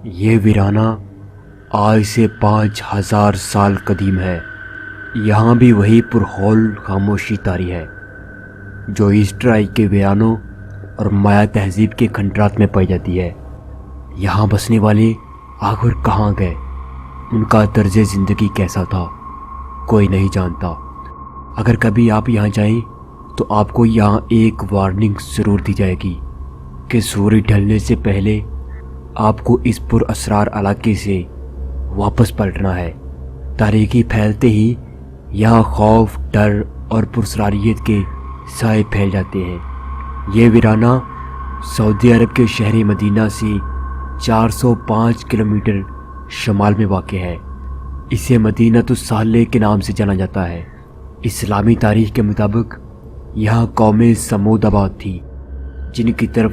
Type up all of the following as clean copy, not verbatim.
یہ ویرانہ آج سے 5000 سال قدیم ہے۔ یہاں بھی وہی پرہول خاموشی طاری ہے جو ایسٹر آئی کے ویرانوں اور مایا تہذیب کے کھنڈرات میں پائی جاتی ہے۔ یہاں بسنے والے آخر کہاں گئے، ان کا طرز زندگی کیسا تھا، کوئی نہیں جانتا۔ اگر کبھی آپ یہاں جائیں تو آپ کو یہاں ایک وارننگ ضرور دی جائے گی کہ سورج ڈھلنے سے پہلے آپ کو اس پر اسرار علاقے سے واپس پلٹنا ہے۔ تاریکی پھیلتے ہی یہاں خوف، ڈر اور پراسراریت کے سائے پھیل جاتے ہیں۔ یہ ویرانہ سعودی عرب کے شہر مدینہ سے 405 کلومیٹر شمال میں واقع ہے۔ اسے مدینۃ الصالح کے نام سے جانا جاتا ہے۔ اسلامی تاریخ کے مطابق یہاں قوم سمود آباد تھی، جن کی طرف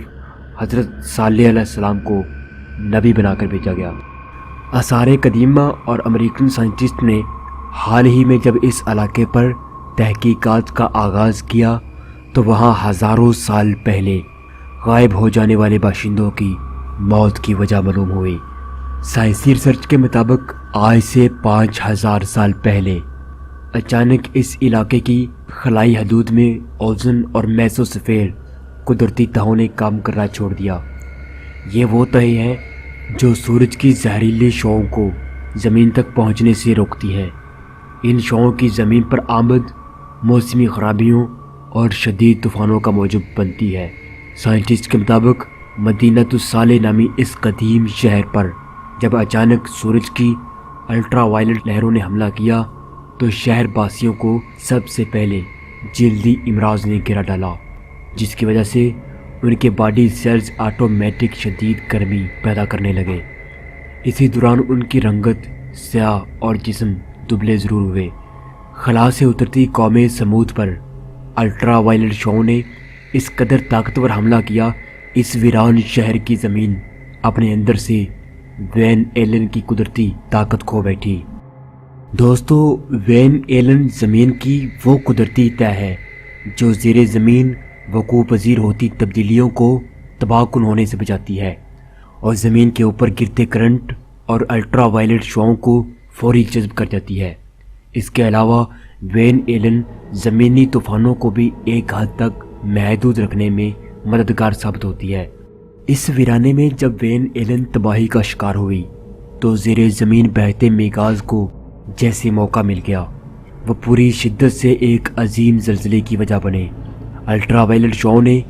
حضرت صالح علیہ السلام کو نبی بنا کر بھیجا گیا۔ آثار قدیمہ اور امریکن سائنٹسٹ نے حال ہی میں جب اس علاقے پر تحقیقات کا آغاز کیا تو وہاں ہزاروں سال پہلے غائب ہو جانے والے باشندوں کی موت کی وجہ معلوم ہوئی۔ سائنسی ریسرچ کے مطابق آج سے 5000 سال پہلے اچانک اس علاقے کی خلائی حدود میں اوزون اور میسوسفیئر قدرتی تہوں نے کام کرنا چھوڑ دیا۔ یہ وہ تہے ہیں جو سورج کی زہریلی شعاؤں کو زمین تک پہنچنے سے روکتی ہے۔ ان شعاؤں کی زمین پر آمد موسمی خرابیوں اور شدید طوفانوں کا موجب بنتی ہے۔ سائنٹسٹ کے مطابق مدینۃ الصالح نامی اس قدیم شہر پر جب اچانک سورج کی الٹرا وائلٹ لہروں نے حملہ کیا تو شہر باسیوں کو سب سے پہلے جلدی امراض نے گرا ڈالا، جس کی وجہ سے ان کے باڈی سیلز آٹومیٹک شدید گرمی پیدا کرنے لگے۔ اسی دوران ان کی رنگت سیاہ اور جسم دبلے ضرور ہوئے۔ خلا سے اترتی قوم سمود پر الٹرا وائلٹ شعاؤں نے اس قدر طاقتور حملہ کیا، اس ویران شہر کی زمین اپنے اندر سے وین ایلن کی قدرتی طاقت کھو بیٹھی۔ دوستو، وین ایلن زمین کی وہ قدرتی تہ ہے جو زیر زمین وقوع پذیر ہوتی تبدیلیوں کو تباہ کن ہونے سے بچاتی ہے اور زمین کے اوپر گرتے کرنٹ اور الٹرا وائلٹ شعاؤں کو فوری جذب کر جاتی ہے۔ اس کے علاوہ وین ایلن زمینی طوفانوں کو بھی ایک حد تک محدود رکھنے میں مددگار ثابت ہوتی ہے۔ اس ویرانے میں جب وین ایلن تباہی کا شکار ہوئی تو زیر زمین بہتے میگاز کو جیسے موقع مل گیا، وہ پوری شدت سے ایک عظیم زلزلے کی وجہ بنے۔ الٹرا وائلٹ شعاؤں نے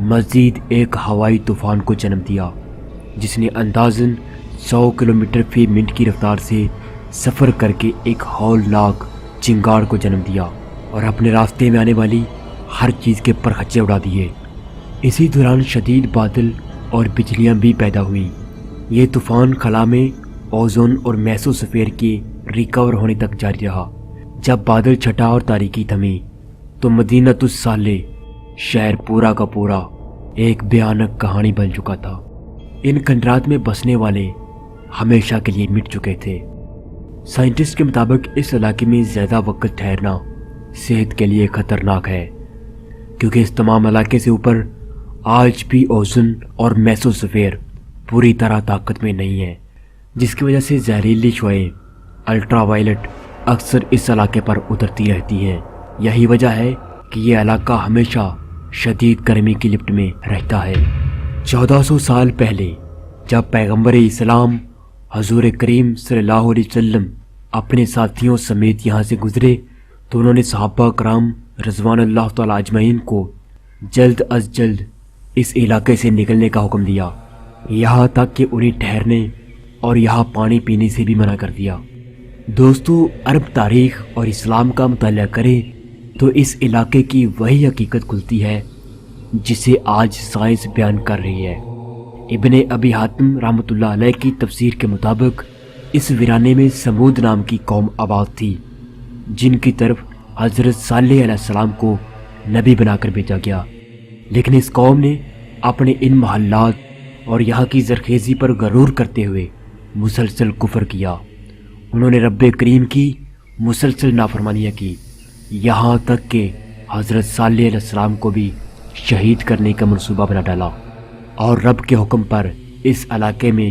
مزید ایک ہوائی طوفان کو جنم دیا جس نے اندازاً 100 کلومیٹر فی منٹ کی رفتار سے سفر کر کے ایک ہولناک چنگاڑ کو جنم دیا اور اپنے راستے میں آنے والی ہر چیز کے پرخچے اڑا دیے۔ اسی دوران شدید بادل اور بجلیاں بھی پیدا ہوئیں۔ یہ طوفان خلا میں اوزون اور میسوسفیئر کے ریکور ہونے تک جاری رہا۔ جب بادل چھٹا اور تاریکی تھمی تو مدینۃ الصالح شہر پورا کا پورا ایک بھیانک کہانی بن چکا تھا۔ ان کھنڈرات میں بسنے والے ہمیشہ کے لیے مٹ چکے تھے۔ سائنٹسٹ کے مطابق اس علاقے میں زیادہ وقت ٹھہرنا صحت کے لیے خطرناک ہے، کیونکہ اس تمام علاقے سے اوپر آج بھی اوزون اور میسوسفیئر پوری طرح طاقت میں نہیں ہے، جس کی وجہ سے زہریلی شعاعیں الٹرا وائلٹ اکثر اس علاقے پر اترتی رہتی ہیں۔ یہی وجہ ہے کہ یہ علاقہ ہمیشہ شدید گرمی کی لپٹ میں رہتا ہے۔ 1400 سال پہلے جب پیغمبر اسلام حضور کریم صلی اللہ علیہ وسلم اپنے ساتھیوں سمیت یہاں سے گزرے تو انہوں نے صحابہ کرام رضوان اللہ تعالی اجمعین کو جلد از جلد اس علاقے سے نکلنے کا حکم دیا، یہاں تک کہ انہیں ٹھہرنے اور یہاں پانی پینے سے بھی منع کر دیا۔ دوستو، عرب تاریخ اور اسلام کا مطالعہ کریں تو اس علاقے کی وہی حقیقت کھلتی ہے جسے آج سائنس بیان کر رہی ہے۔ ابن ابی حاتم رحمۃ اللہ علیہ کی تفسیر کے مطابق اس ویرانے میں سمود نام کی قوم آباد تھی، جن کی طرف حضرت صالح علیہ السلام کو نبی بنا کر بھیجا گیا، لیکن اس قوم نے اپنے ان محلات اور یہاں کی زرخیزی پر غرور کرتے ہوئے مسلسل کفر کیا۔ انہوں نے رب کریم کی مسلسل نافرمانیاں کی، یہاں تک کہ حضرت صالح علیہ السلام کو بھی شہید کرنے کا منصوبہ بنا ڈالا اور رب کے حکم پر اس علاقے میں